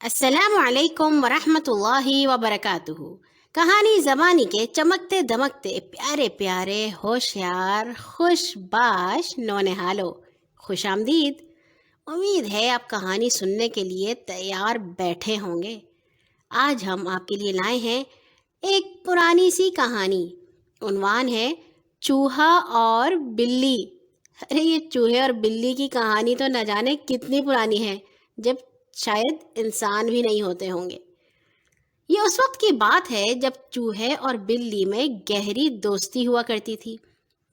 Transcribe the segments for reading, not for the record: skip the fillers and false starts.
السلام علیکم ورحمۃ اللہ وبرکاتہ۔ کہانی زبانی کے چمکتے دمکتے پیارے پیارے ہوشیار خوش باش نونہالو، خوش آمدید۔ امید ہے آپ کہانی سننے کے لیے تیار بیٹھے ہوں گے۔ آج ہم آپ کے لیے لائے ہیں ایک پرانی سی کہانی۔ عنوان ہے چوہا اور بلی۔ ارے یہ چوہے اور بلی کی کہانی تو نہ جانے کتنی پرانی ہے، جب شاید انسان بھی نہیں ہوتے ہوں گے۔ یہ اس وقت کی بات ہے جب چوہے اور بلی میں گہری دوستی ہوا کرتی تھی۔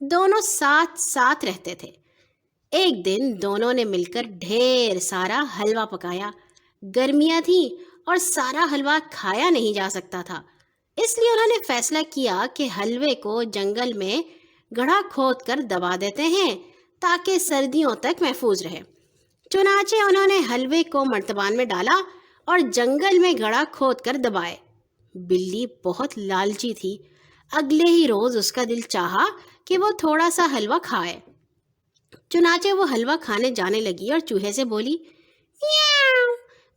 دونوں ساتھ ساتھ رہتے تھے۔ ایک دن دونوں نے مل کر ڈھیر سارا حلوہ پکایا۔ گرمیاں تھیں اور سارا حلوہ کھایا نہیں جا سکتا تھا، اس لیے انہوں نے فیصلہ کیا کہ حلوے کو جنگل میں گڑھا کھود کر دبا دیتے ہیں تاکہ سردیوں تک محفوظ رہے۔ چنانچہ انہوں نے حلوے کو مرتبان میں ڈالا اور جنگل میں گڑھا کھود کر دبائے۔ بلی بہت لالچی تھی۔ اگلے ہی روز اس کا دل چاہا کہ وہ تھوڑا سا حلوہ کھائے۔ چنانچہ وہ حلوہ کھانے جانے لگی اور چوہے سے بولی، میاؤ،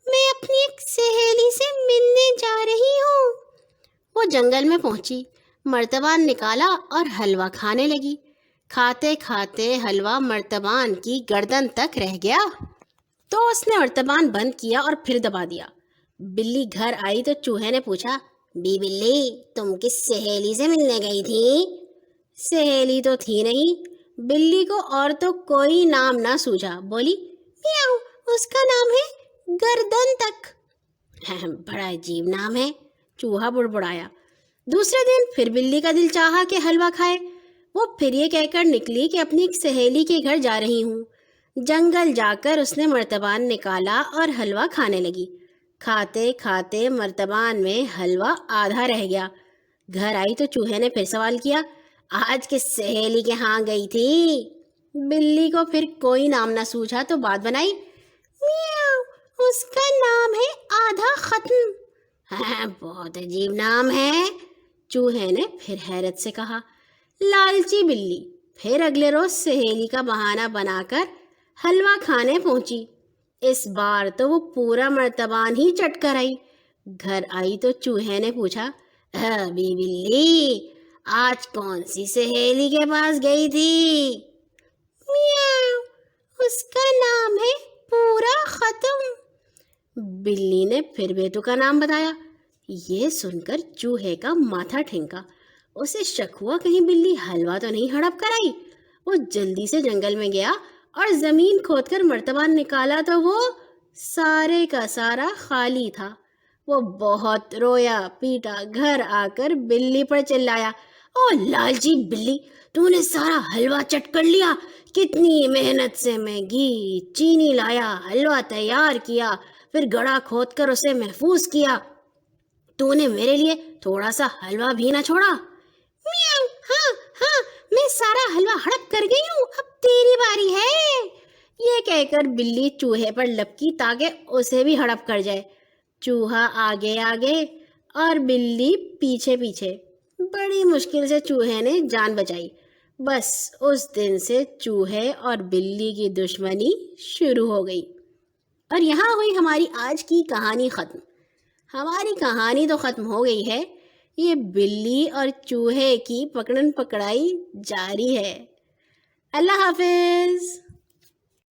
میں اپنی ایک سہیلی سے ملنے جا رہی ہوں۔ وہ جنگل میں پہنچی، مرتبان نکالا اور حلوہ کھانے لگی۔ کھاتے کھاتے حلوہ مرتبان کی گردن تک رہ گیا تو اس نے مرتبان بند کیا اور پھر دبا دیا۔ بلی گھر آئی تو چوہے نے پوچھا، بلی، تم کس سہیلی سے ملنے گئی تھی؟ سہیلی تو تھی نہیں۔ بلی کو اور تو کوئی نام نہ سوجھا، بولی، میاؤ، اس کا نام ہے گردن تک۔ بڑا عجیب نام ہے، چوہا بڑبڑایا۔ دوسرے دن پھر بلی کا دل چاہا کہ حلوہ کھائے۔ وہ پھر یہ کہہ کر نکلی کہ اپنی ایک سہیلی کے گھر جا رہی ہوں۔ جنگل جا کر اس نے مرتبان نکالا اور حلوہ کھانے لگی۔ کھاتے کھاتے مرتبان میں حلوہ آدھا رہ گیا۔ گھر آئی تو چوہے نے پھر سوال کیا، آج کس سہیلی کے ہاں گئی تھی؟ بلی کو پھر کوئی نام نہ سوچا تو بات بنائی، میاؤ، اس کا نام ہے آدھا ختم۔ بہت عجیب نام ہے، چوہے نے پھر حیرت سے کہا۔ لالچی بلی پھر اگلے روز سہیلی کا بہانہ بنا کر حلوہ کھانے پہنچی۔ اس بار تو وہ پورا مرتبان ہی چٹ کر آئی۔ گھر آئی تو چوہے نے پوچھا، بلی، آج کون سی سہیلی کے پاس گئی تھی؟ میاؤ، اس کا نام ہے پورا ختم۔ بلی نے پھر بیٹو کا نام بتایا۔ یہ سن کر چوہے کا ماتھا ٹھنکا۔ اسے شک ہوا کہیں بلی حلوہ تو نہیں ہڑپ کر آئی۔ وہ جلدی سے جنگل میں گیا اور زمین کھود کر مرتبان نکالا تو وہ سارے کا سارا خالی تھا۔ وہ بہت رویا پیٹا، گھر آ کر بلی پر چلایا، او لالچی بلی، تو نے سارا حلوہ چٹ کر لیا۔ کتنی محنت سے میں گھی چینی لایا، حلوہ تیار کیا، پھر گڑھا کھود کر اسے محفوظ کیا، تو نے میرے لیے تھوڑا سا حلوہ بھی نہ چھوڑا۔ میاؤ، ہاں، میں سارا حلوہ ہڑپ کر گئی ہوں، اب تیری باری ہے۔ یہ کہہ کر بلی چوہے پر لپکی تاکہ اسے بھی ہڑپ کر جائے۔ چوہا آگے آگے اور بلی پیچھے پیچھے۔ بڑی مشکل سے چوہے نے جان بچائی۔ بس اس دن سے چوہے اور بلی کی دشمنی شروع ہو گئی۔ اور یہاں ہوئی ہماری آج کی کہانی ختم۔ ہماری کہانی تو ختم ہو گئی ہے، یہ بلی اور چوہے کی پکڑن پکڑائی جاری ہے۔ اللہ حافظ۔